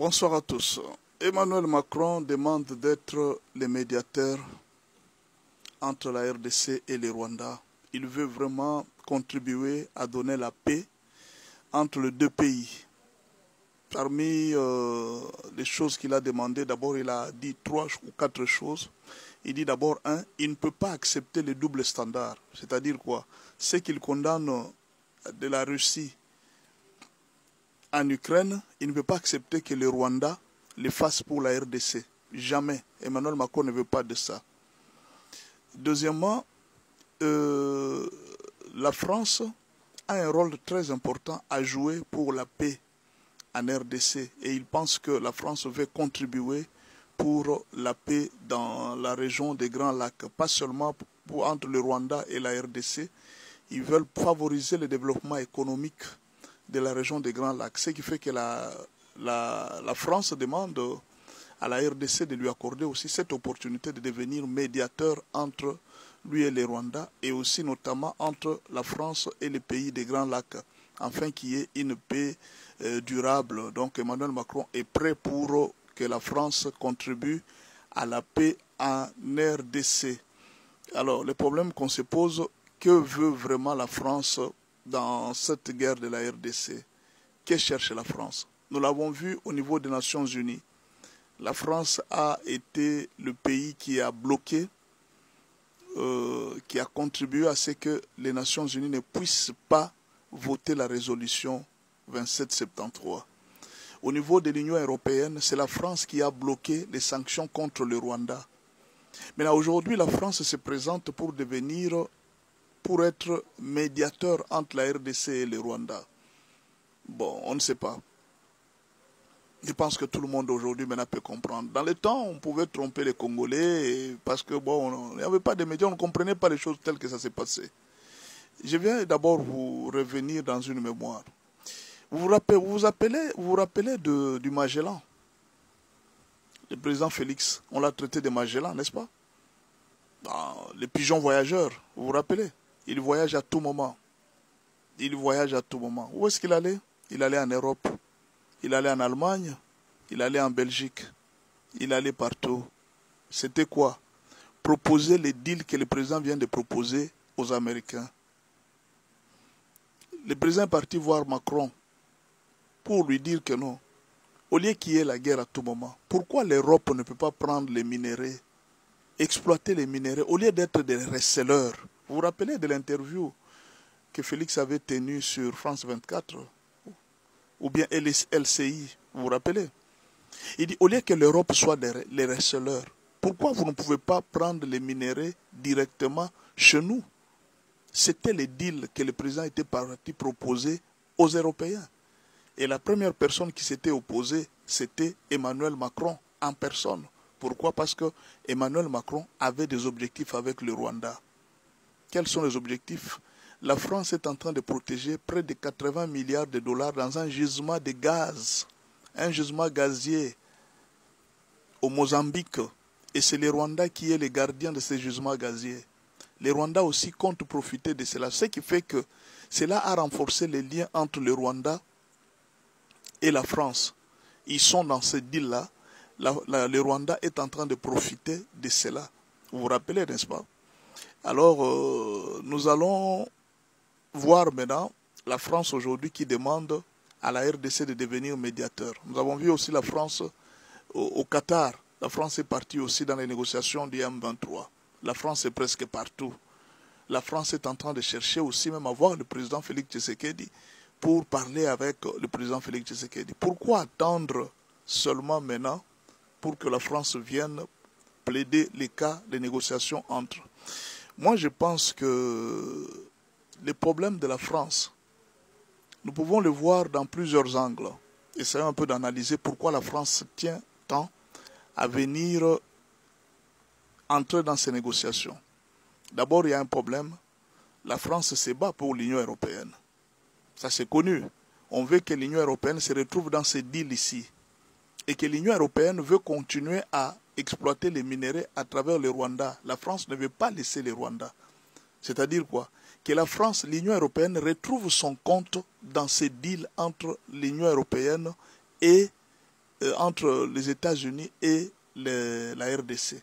Bonsoir à tous. Emmanuel Macron demande d'être le médiateur entre la RDC et le Rwanda. Il veut vraiment contribuer à donner la paix entre les deux pays. Parmi les choses qu'il a demandé, d'abord il a dit 3 ou 4 choses. Il dit d'abord, il ne peut pas accepter le double standard. C'est-à-dire quoi? C'est qu'il condamne de la Russie en Ukraine, il ne peut pas accepter que le Rwanda le fasse pour la RDC. Jamais. Emmanuel Macron ne veut pas de ça. Deuxièmement, la France a un rôle très important à jouer pour la paix en RDC. Et il pense que la France veut contribuer pour la paix dans la région des Grands Lacs. Pas seulement entre le Rwanda et la RDC. Ils veulent favoriser le développement économique de la région des Grands Lacs. Ce qui fait que la France demande à la RDC de lui accorder aussi cette opportunité de devenir médiateur entre lui et le Rwanda et aussi notamment entre la France et les pays des Grands Lacs, afin qu'il y ait une paix durable. Donc Emmanuel Macron est prêt pour que la France contribue à la paix en RDC. Alors, le problème qu'on se pose, que veut vraiment la France dans cette guerre de la RDC? Que cherche la France? Nous l'avons vu au niveau des Nations Unies. La France a été le pays qui a bloqué, qui a contribué à ce que les Nations Unies ne puissent pas voter la résolution 2773. Au niveau de l'Union européenne, c'est la France qui a bloqué les sanctions contre le Rwanda. Maintenant, aujourd'hui, la France se présente pour être médiateur entre la RDC et le Rwanda. Bon, on ne sait pas. Je pense que tout le monde aujourd'hui maintenant peut comprendre. Dans le temps, on pouvait tromper les Congolais parce que bon, il n'y avait pas de médias, on ne comprenait pas les choses telles que ça s'est passé. Je viens d'abord vous revenir dans une mémoire. Vous vous rappelez du Magellan? Le président Félix, on l'a traité de Magellan, n'est-ce pas? Les pigeons voyageurs, vous vous rappelez? Il voyage à tout moment. Il voyage à tout moment. Où est-ce qu'il allait? Il allait en Europe. Il allait en Allemagne. Il allait en Belgique. Il allait partout. C'était quoi? Proposer les deals que le président vient de proposer aux Américains. Le président est parti voir Macron pour lui dire que non. Au lieu qu'il y ait la guerre à tout moment, pourquoi l'Europe ne peut pas prendre les minéraux, exploiter les minéraux, au lieu d'être des receleurs? Vous vous rappelez de l'interview que Félix avait tenue sur France 24 ou bien LCI, vous vous rappelez? Il dit, au lieu que l'Europe soit les receleurs, pourquoi vous ne pouvez pas prendre les minéraux directement chez nous? C'était le deal que le président était parti proposer aux Européens. Et la première personne qui s'était opposée, c'était Emmanuel Macron en personne. Pourquoi? Parce que Emmanuel Macron avait des objectifs avec le Rwanda. Quels sont les objectifs? La France est en train de protéger près de 80 milliards de dollars dans un gisement de gaz, un gisement gazier au Mozambique. Et c'est le Rwanda qui est le gardien de ces gisements gaziers. Les Rwandais aussi comptent profiter de cela. Ce qui fait que cela a renforcé les liens entre le Rwanda et la France. Ils sont dans ce deal-là. Le Rwanda est en train de profiter de cela. Vous vous rappelez, n'est-ce pas? Alors, nous allons voir maintenant la France aujourd'hui qui demande à la RDC de devenir médiateur. Nous avons vu aussi la France au Qatar. La France est partie aussi dans les négociations du M23. La France est presque partout. La France est en train de chercher aussi même à voir le président Félix Tshisekedi pour parler avec le président Félix Tshisekedi. Pourquoi attendre seulement maintenant pour que la France vienne plaider les cas de négociations entre? Moi, je pense que les problèmes de la France, nous pouvons le voir dans plusieurs angles. Essayons un peu d'analyser pourquoi la France tient tant à venir entrer dans ces négociations. D'abord, il y a un problème. La France se bat pour l'Union européenne. Ça, c'est connu. On veut que l'Union européenne se retrouve dans ces deals ici. Et que l'Union européenne veut continuer à exploiter les minéraux à travers le Rwanda. La France ne veut pas laisser le Rwanda. C'est-à-dire quoi? Que la France, l'Union européenne, retrouve son compte dans ces deals entre l'Union européenne et entre les États-Unis et la RDC.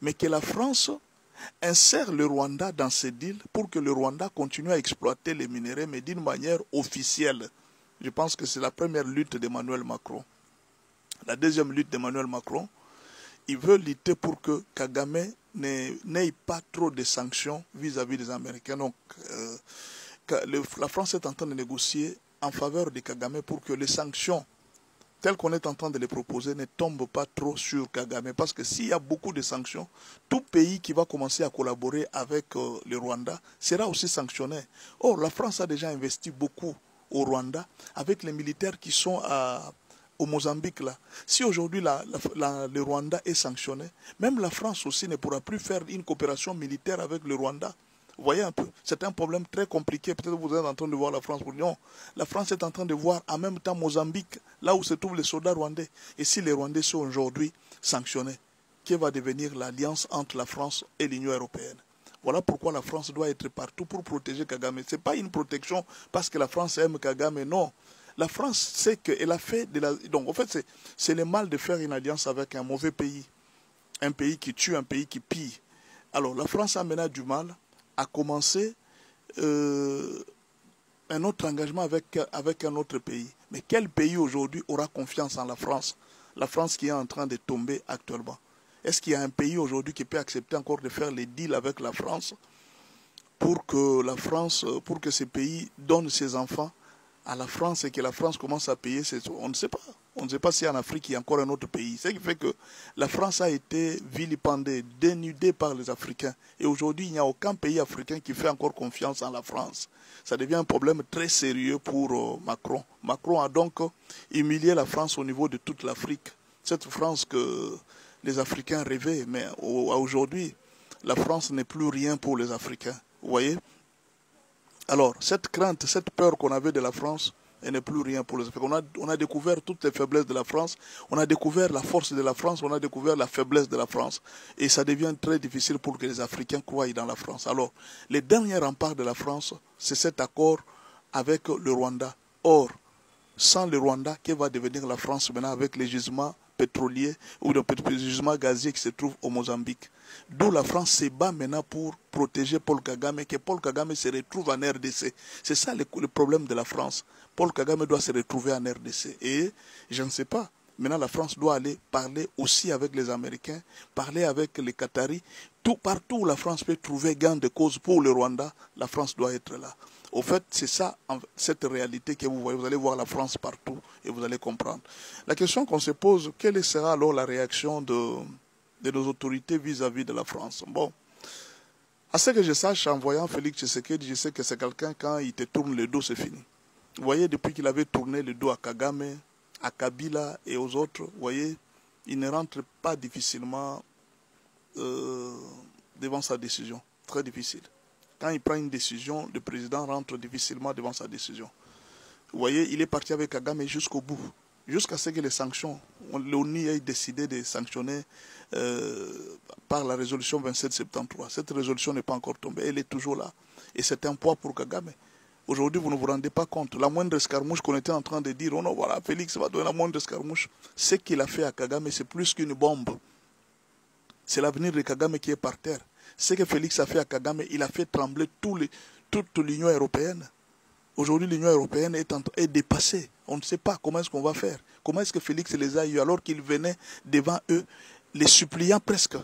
Mais que la France insère le Rwanda dans ces deals pour que le Rwanda continue à exploiter les minéraux, mais d'une manière officielle. Je pense que c'est la première lutte d'Emmanuel Macron. La deuxième lutte d'Emmanuel Macron, il veut lutter pour que Kagame n'ait pas trop de sanctions vis-à-vis des Américains. Donc, la France est en train de négocier en faveur de Kagame pour que les sanctions telles qu'on est en train de les proposer ne tombent pas trop sur Kagame. Parce que s'il y a beaucoup de sanctions, tout pays qui va commencer à collaborer avec le Rwanda sera aussi sanctionné. Or, la France a déjà investi beaucoup au Rwanda avec les militaires qui sont au Mozambique. Là. Si aujourd'hui le Rwanda est sanctionné, même la France aussi ne pourra plus faire une coopération militaire avec le Rwanda. Vous voyez un peu, c'est un problème très compliqué. Peut-être que vous êtes en train de voir la France. Non, la France est en train de voir en même temps Mozambique, là où se trouvent les soldats rwandais. Et si les Rwandais sont aujourd'hui sanctionnés, quelle va devenir l'alliance entre la France et l'Union européenne? Voilà pourquoi la France doit être partout pour protéger Kagame. Ce n'est pas une protection parce que la France aime Kagame, non. La France sait qu'elle a fait de la... Donc en fait, c'est le mal de faire une alliance avec un mauvais pays. Un pays qui tue, un pays qui pille. Alors la France a maintenant du mal à commencer un autre engagement avec un autre pays. Mais quel pays aujourd'hui aura confiance en la France? La France qui est en train de tomber actuellement. Est-ce qu'il y a un pays aujourd'hui qui peut accepter encore de faire les deals avec la France pour que ces pays donnent ses enfants à la France et que la France commence à payer? On ne sait pas. On ne sait pas si en Afrique il y a encore un autre pays. Ce qui fait que la France a été vilipendée, dénudée par les Africains. Et aujourd'hui, il n'y a aucun pays africain qui fait encore confiance en la France. Ça devient un problème très sérieux pour Macron. Macron a donc humilié la France au niveau de toute l'Afrique. Cette France que les Africains rêvaient, mais aujourd'hui, la France n'est plus rien pour les Africains. Vous voyez? Alors, cette crainte, cette peur qu'on avait de la France, elle n'est plus rien pour les Africains. On a découvert toutes les faiblesses de la France, on a découvert la force de la France, on a découvert la faiblesse de la France. Et ça devient très difficile pour que les Africains croient dans la France. Alors, les derniers remparts de la France, c'est cet accord avec le Rwanda. Or, sans le Rwanda, que va devenir la France maintenant avec les gisements pétroliers ou les gisements gaziers qui se trouvent au Mozambique? D'où la France se bat maintenant pour protéger Paul Kagame, et que Paul Kagame se retrouve en RDC. C'est ça le problème de la France. Paul Kagame doit se retrouver en RDC. Et je ne sais pas. Maintenant, la France doit aller parler aussi avec les Américains, parler avec les Qataris. Partout où la France peut trouver gain de cause pour le Rwanda, la France doit être là. Au fait, c'est ça, cette réalité que vous voyez. Vous allez voir la France partout et vous allez comprendre. La question qu'on se pose, quelle sera alors la réaction de nos autorités vis-à-vis de la France? Bon, à ce que je sache, en voyant Félix Tshisekedi, je sais que c'est quelqu'un, quand il te tourne le dos, c'est fini. Vous voyez, depuis qu'il avait tourné le dos à Kagame, à Kabila et aux autres, vous voyez, il ne rentre pas difficilement devant sa décision. Très difficile. Quand il prend une décision, le président rentre difficilement devant sa décision. Vous voyez, il est parti avec Kagame jusqu'au bout. Jusqu'à ce que les sanctions, l'ONU ait décidé de sanctionner par la résolution 2773. Cette résolution n'est pas encore tombée, elle est toujours là. Et c'est un poids pour Kagame. Aujourd'hui, vous ne vous rendez pas compte. La moindre escarmouche qu'on était en train de dire, oh non, voilà, Félix va donner la moindre escarmouche. Ce qu'il a fait à Kagame, c'est plus qu'une bombe. C'est l'avenir de Kagame qui est par terre. Ce que Félix a fait à Kagame, il a fait trembler toute l'Union européenne. Aujourd'hui, l'Union européenne est dépassée. On ne sait pas comment est-ce qu'on va faire. Comment est-ce que Félix les a eus alors qu'il venait devant eux, les suppliant presque.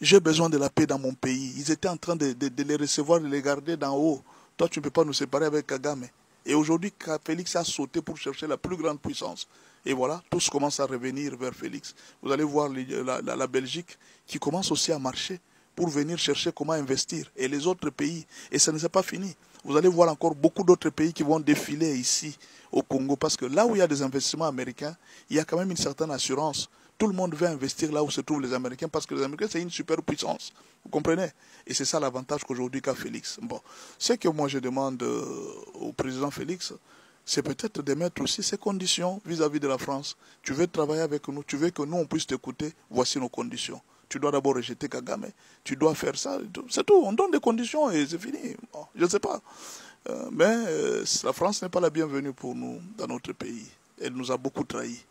J'ai besoin de la paix dans mon pays. Ils étaient en train de les recevoir, de les garder d'en haut. Toi, tu ne peux pas nous séparer avec Kagame. Et aujourd'hui, Félix a sauté pour chercher la plus grande puissance. Et voilà, tous commencent à revenir vers Félix. Vous allez voir la Belgique qui commence aussi à marcher pour venir chercher comment investir. Et les autres pays. Et ça ne s'est pas fini. Vous allez voir encore beaucoup d'autres pays qui vont défiler ici au Congo. Parce que là où il y a des investissements américains, il y a quand même une certaine assurance. Tout le monde veut investir là où se trouvent les Américains parce que les Américains, c'est une superpuissance. Vous comprenez? Et c'est ça l'avantage qu'aujourd'hui qu'a Félix. Bon, ce que moi je demande au président Félix, c'est peut-être de mettre aussi ses conditions vis-à-vis de la France. Tu veux travailler avec nous, tu veux que nous on puisse t'écouter, voici nos conditions. Tu dois d'abord rejeter Kagame, tu dois faire ça, c'est tout. On donne des conditions et c'est fini. Bon, je ne sais pas. Mais la France n'est pas la bienvenue pour nous dans notre pays. Elle nous a beaucoup trahis.